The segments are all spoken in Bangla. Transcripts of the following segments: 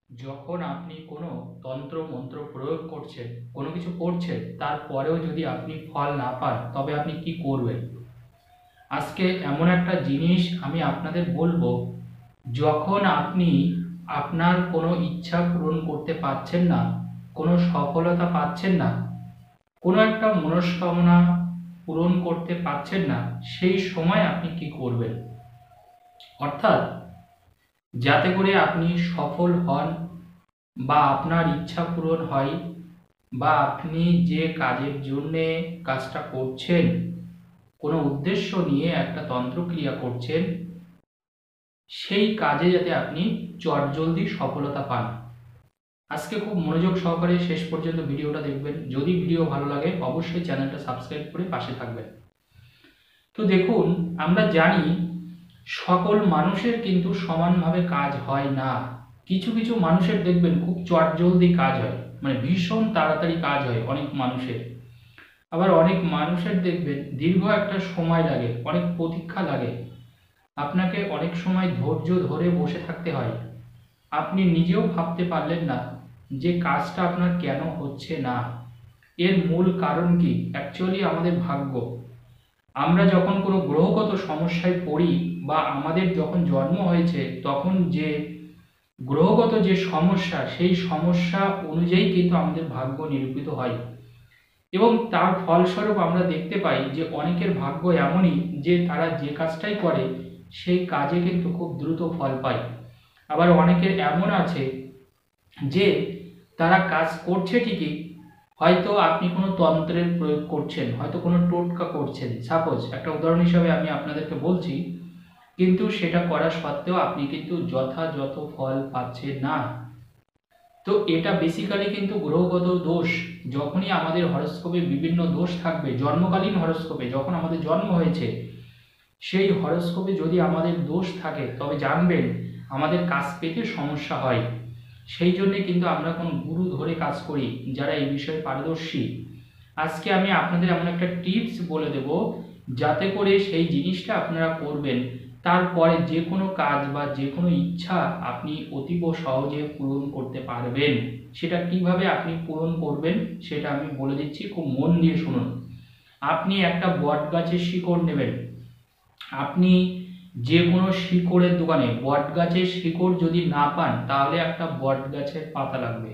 যখন আপনি কোনো তন্ত্র মন্ত্র প্রয়োগ করছেন, কোনো কিছু করছেন, তারপরেও যদি আপনি ফল না পান, তবে আপনি কি করবেন? আজকে এমন একটা জিনিস আমি আপনাদের বলবো, যখন আপনি আপনার কোনো ইচ্ছা পূরণ করতে পারছেন না, কোনো সফলতা পাচ্ছেন না, কোনো একটা মনস্কামনা পূরণ করতে পারছেন না, সেই সময় আপনি কি করবেন? অর্থাৎ যাতে করে আপনি সফল হন বা আপনার ইচ্ছা পূরণ হয় বা আপনি যে কাজের জন্যে কাজটা করছেন, কোনো উদ্দেশ্য নিয়ে একটা তন্ত্রক্রিয়া করছেন, সেই কাজে যাতে আপনি চটজলদি সফলতা পান। আজকে খুব মনোযোগ সহকারে শেষ পর্যন্ত ভিডিওটা দেখবেন। যদি ভিডিও ভালো লাগে অবশ্যই চ্যানেলটা সাবস্ক্রাইব করে পাশে থাকবেন। তো দেখুন, আমরা জানি সকল মানুষের কিন্তু সমানভাবে কাজ হয় না। কিছু কিছু মানুষের দেখবেন খুব চটজলদি কাজ হয়, মানে ভীষণ তাড়াতাড়ি কাজ হয় অনেক মানুষের। আবার অনেক মানুষের দেখবেন দীর্ঘ একটা সময় লাগে, অনেক প্রতীক্ষা লাগে, আপনাকে অনেক সময় ধৈর্য ধরে বসে থাকতে হয়। আপনি নিজেও ভাবতে পারলেন না যে কাজটা আপনার কেন হচ্ছে না। এর মূল কারণ কি? অ্যাকচুয়ালি আমাদের ভাগ্য। আমরা যখন কোনো গ্রহগত সমস্যায় পড়ি বা আমাদের যখন জন্ম হয়েছে, তখন যে গ্রহগত যে সমস্যা, সেই সমস্যা অনুযায়ী কিন্তু আমাদের ভাগ্য নিরূপিত হয়। এবং তার ফলস্বরূপ আমরা দেখতে পাই যে অনেকের ভাগ্য এমনই যে তারা যে কাজটাই করে সেই কাজে কিন্তু খুব দ্রুত ফল পায়। আবার অনেকের এমন আছে যে তারা কাজ করছে ঠিকই, হয়তো আপনি কোনো তন্ত্রের প্রয়োগ করছেন, হয়তো কোনো টোটকা করছেন, সাপোজ একটা উদাহরণ হিসাবে আমি আপনাদেরকে বলছি, কিন্তু সেটা করা সত্ত্বেও আপনি কিন্তু যথাযথ ফল পাচ্ছেন না। তো এটা বেসিক্যালি কিন্তু গ্রহগত দোষ। যখনই আমাদের হরোস্কোপে বিভিন্ন দোষ থাকবে, জন্মকালীন হরোস্কোপে যখন আমাদের জন্ম হয়েছে, সেই হরোস্কোপে যদি আমাদের দোষ থাকে, তবে জানবেন আমাদের কাজ পেতে সমস্যা হয়। সেই জন্যে কিন্তু আমরা কোনো গুরু ধরে কাজ করি যারা এই বিষয়ে পারদর্শী। আজকে আমি আপনাদের এমন একটা টিপস বলে দেব, যাতে করে সেই জিনিসটা আপনারা করবেন, তারপরে যে কোনো কাজ বা যে কোনো ইচ্ছা আপনি অতীব সহজে পূরণ করতে পারবেন। সেটা কিভাবে আপনি পূরণ করবেন সেটা আমি বলে দিচ্ছি, খুব মন দিয়ে শুনুন। আপনি একটা বট গাছের শিকড় নেবেন। আপনি যে কোনো শিকড়ের দোকানে বট গাছের শিকড় যদি না পান, তাহলে একটা বট গাছের পাতা লাগবে।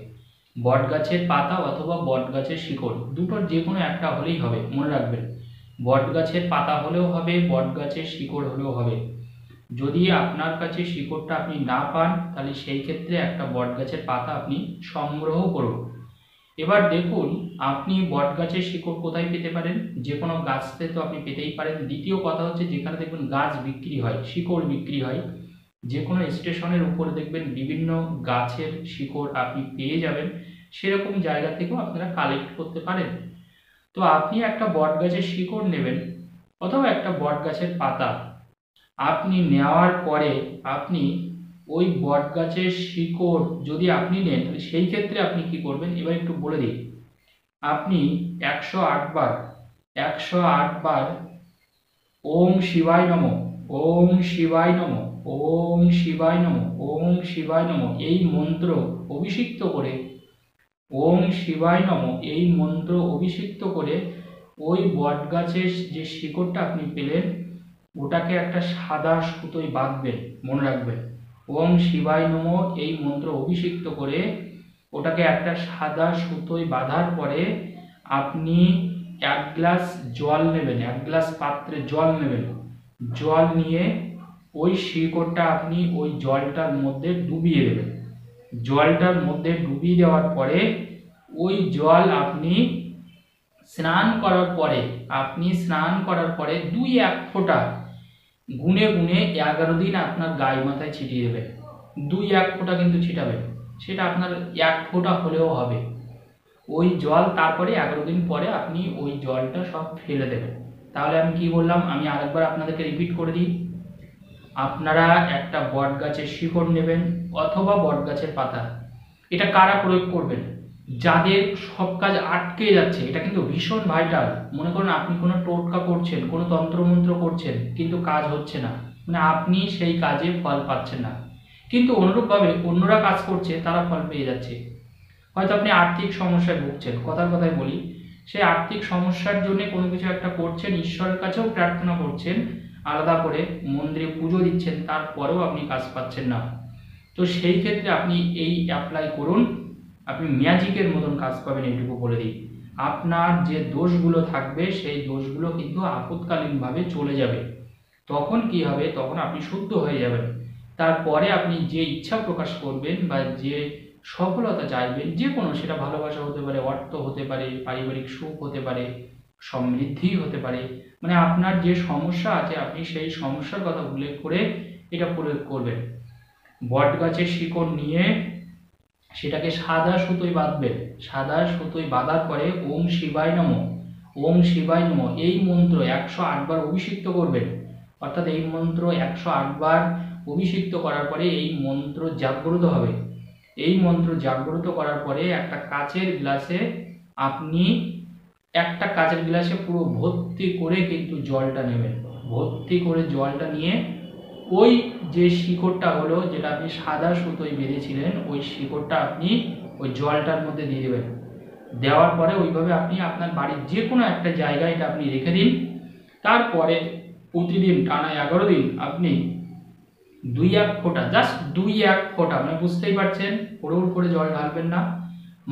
বট গাছের পাতা অথবা বট গাছের শিকড়, দুটোর যে কোনো একটা হলেই হবে, মনে রাখবেন। বট গাছের পাতা হলেও হবে, বট গাছের শিকড় হলেও হবে। যদি আপনার কাছে শিকড়টা আপনি না পান, তাহলে সেই ক্ষেত্রে একটা বট গাছের পাতা আপনি সংগ্রহ করুন। এবার দেখুন, আপনি বট গাছের শিকড় কোথায় পেতে পারেন? যে কোনো গাছতে তো আপনি পেতেই পারেন। দ্বিতীয় কথা হচ্ছে, যেখানে দেখবেন গাছ বিক্রি হয়, শিকড় বিক্রি হয়, যে কোনো স্টেশনের উপরে দেখবেন বিভিন্ন গাছের শিকড় আপনি পেয়ে যাবেন, সেরকম জায়গা থেকেও আপনারা কালেক্ট করতে পারেন। তো আপনি একটা বট গাছের শিকড় নেবেন অথবা একটা বট গাছের পাতা। আপনি নেওয়ার পরে আপনি ওই বট গাছের শিকড় যদি আপনি নেন, তাহলে সেই ক্ষেত্রে আপনি কি করবেন এবার একটু বলে দিই। আপনি 108 বার 108 বার ওম শিবায় নমঃ, ওম শিবায় নমঃ, ওম শিবায় নমঃ, ওম শিবায় নমঃ এই মন্ত্র অভিষিক্ত করে, ওম শিবায় নমঃ এই মন্ত্র অভিষিক্ত করে ওই বট গাছের যে শিকড়টা আপনি পেলেন, ওটাকে একটা সাদা সুতোয় বাঁধবেন। মনে রাখবেন, ওম শিবায় নমঃ এই মন্ত্র অভিষিক্ত করে ওটাকে একটা সাদা সুতোয় বাঁধার পরে আপনি 1 গ্লাস জল নেবেন, 1 গ্লাস পাত্রে জল নেবেন। জল নিয়ে ওই শিকড়টা আপনি ওই জলটার মধ্যে ডুবিয়ে দেবেন। জলটার মধ্যে ডুবিয়ে দেওয়ার পরে ওই জল আপনি স্নান করার পরে 2-1 ফোঁটা গুনে গুনে 11 দিন আপনার গায়ে মাথায় ছিটিয়ে দেবেন। 2-1 ফোঁটা কিন্তু ছিটাবেন, সেটা আপনার 1 ফোঁটা হলেও হবে। ওই জল তারপরে 11 দিন পরে আপনি ওই জলটা সব ফেলে দেবেন। তাহলে আমি কি বললাম, আমি আরেকবার আপনাদেরকে রিপিট করে দিই। আপনারা একটা বট গাছের শিকড় নেবেন অথবা বট গাছের পাতা। এটা কারা প্রয়োগ করবেন? যাদের সব কাজ আটকে যাচ্ছে, এটা কিন্তু ভীষণ ভাইটাল। মনে করুন আপনি কোনো টোটকা করছেন, কোনো তন্ত্রমন্ত্র করছেন, কিন্তু কাজ হচ্ছে না, মানে আপনি সেই কাজে ফল পাচ্ছেন না। কিন্তু অনুরূপভাবে অন্যরা কাজ করছে, তারা ফল পেয়ে যাচ্ছে। হয়তো আপনি আর্থিক সমস্যায় ভুগছেন, কথার কথায় বলি, সেই আর্থিক সমস্যার জন্য কোনো কিছু একটা করছেন, ঈশ্বরের কাছেও প্রার্থনা করছেন, আলাদা করে মন্দিরে পুজো দিচ্ছেন, তারপরেও আপনি কাজ পাচ্ছেন না। তো সেই ক্ষেত্রে আপনি এই অ্যাপ্লাই করুন, আপনি ম্যাজিকের মতন কাজ পাবেন, এইটুকু বলে দিই। আপনার যে দোষগুলো থাকবে সেই দোষগুলো কিন্তু আপৎকালীনভাবে চলে যাবে। তখন কি হবে, তখন আপনি শুদ্ধ হয়ে যাবেন। তারপরে আপনি যে ইচ্ছা প্রকাশ করবেন বা যে সফলতা চাইবেন, যে কোনো, সেটা ভালোবাসা হতে পারে, অর্থ হতে পারে, পারিবারিক সুখ হতে পারে, সমৃদ্ধি হতে পারে, মানে আপনার যে সমস্যা আছে আপনি সেই সমস্যার কথা উল্লেখ করে এটা প্রয়োগ করবেন। বট গাছের শিকড় নিয়ে সেটাকে সাদা সুতোয় বাঁধবেন। সাদা সুতোয় বাঁধার পরে ওম শিবায় নমঃ, ওম শিবায় নমঃ এই মন্ত্র 108 বার অভিষিক্ত করবেন। অর্থাৎ এই মন্ত্র 108 বার অভিষিক্ত করার পরে এই মন্ত্র জাগ্রত হবে। এই মন্ত্র জাগ্রত করার পরে একটা কাচের গ্লাসে আপনি পুরো ভর্তি করে কিন্তু জলটা নেবেন। ভর্তি করে জলটা নিয়ে ওই যে শিকড়টা হলো, যেটা আপনি সাদা সুতোয় বেঁধেছিলেন, ওই শিকড়টা আপনি ওই জলটার মধ্যে দিয়ে দেবেন। দেওয়ার পরে ওইভাবে আপনি আপনার বাড়ির যে কোনো একটা জায়গায় এটা আপনি রেখে দিন। তারপরে প্রতিদিন টানা 11 দিন আপনি 2-1 ফোঁটা, জাস্ট 2-1 ফোঁটা, মানে বুঝতেই পারছেন, হুড় করে জল ঢালবেন না,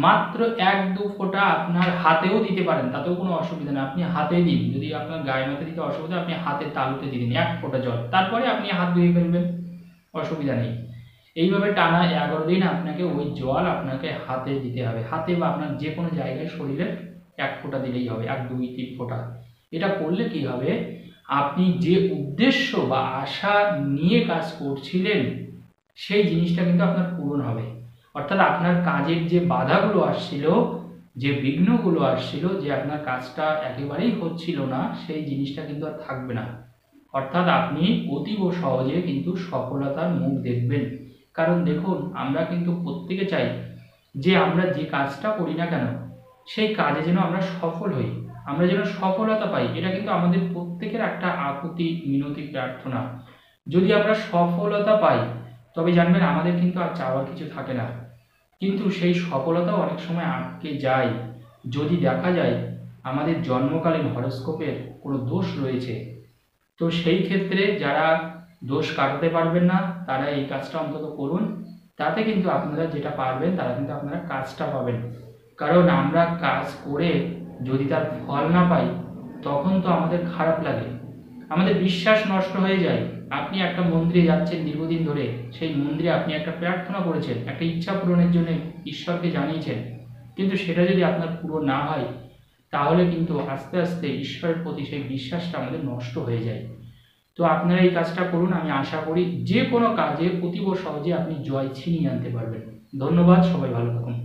মাত্র 1-2 ফোঁটা আপনার হাতেও দিতে পারেন, তাতেও কোনো অসুবিধা নেই। আপনি হাতে দিন, যদি আপনার গায়ে মাথায় দিতে অসুবিধা, আপনি হাতের তালুতে দিয়ে দিন 1 ফোঁটা জল, তারপরে আপনি হাত ধুয়ে ফেলবেন, অসুবিধা নেই। এইভাবে টানা 11 দিন আপনাকে ওই জল আপনাকে হাতে দিতে হবে। হাতে বা আপনার যে কোনো জায়গায় শরীরে 1 ফোঁটা দিলেই হবে, 1, 2, 3 ফোঁটা। এটা করলে কি হবে, আপনি যে উদ্দেশ্য বা আশা নিয়ে কাজ করছিলেন সেই জিনিসটা কিন্তু আপনার পূরণ হবে। অর্থাৎ আপনার কাজের যে বাধাগুলো আসছিল, যে বিঘ্নগুলো আসছিল, যে আপনার কাজটা একেবারেই হচ্ছিল না, সেই জিনিসটা কিন্তু আর থাকবে না। অর্থাৎ আপনি অতীব সহজে কিন্তু সফলতার মুখ দেখবেন। কারণ দেখুন, আমরা কিন্তু প্রত্যেকে চাই যে আমরা যে কাজটা করি না কেন সেই কাজে যেন আমরা সফল হই, আমরা যেন সফলতা পাই। এটা কিন্তু আমাদের প্রত্যেকের একটা আকুতি মিনতি প্রার্থনা। যদি আমরা সফলতা পাই তবে জানবেন আমাদের কিন্তু আর চাওয়ার কিছু থাকে না। কিন্তু সেই সফলতাও অনেক সময় আটকে যায় যদি দেখা যায় আমাদের জন্মকালীন হরোস্কোপের কোনো দোষ রয়েছে। তো সেই ক্ষেত্রে যারা দোষ কাটাতে পারবেন না তারা এই কাজটা অন্তত করুন, তাতে কিন্তু আপনারা যেটা পারবেন তারা কিন্তু আপনারা কাজটা পাবেন। কারণ আমরা কাজ করে যদি তার ফল না পাই তখন তো আমাদের খারাপ লাগে, আমাদের বিশ্বাস নষ্ট হয়ে যায়। আপনি একটা মন্দিরে যাচ্ছেন দীর্ঘদিন ধরে, সেই মন্দিরে আপনি একটা প্রার্থনা করেছেন, একটা ইচ্ছা পূরণের জন্য ঈশ্বরকে জানিয়েছেন, কিন্তু সেটা যদি আপনার পূরণ না হয় তাহলে কিন্তু আস্তে আস্তে ঈশ্বরের প্রতি সেই বিশ্বাসটা আমাদের নষ্ট হয়ে যায়। তো আপনারা এই কাজটা করুন, আমি আশা করি যে কোনো কাজে অতীব সহজে আপনি জয় ছিনিয়ে আনতে পারবেন। ধন্যবাদ, সবাই ভালো থাকুন।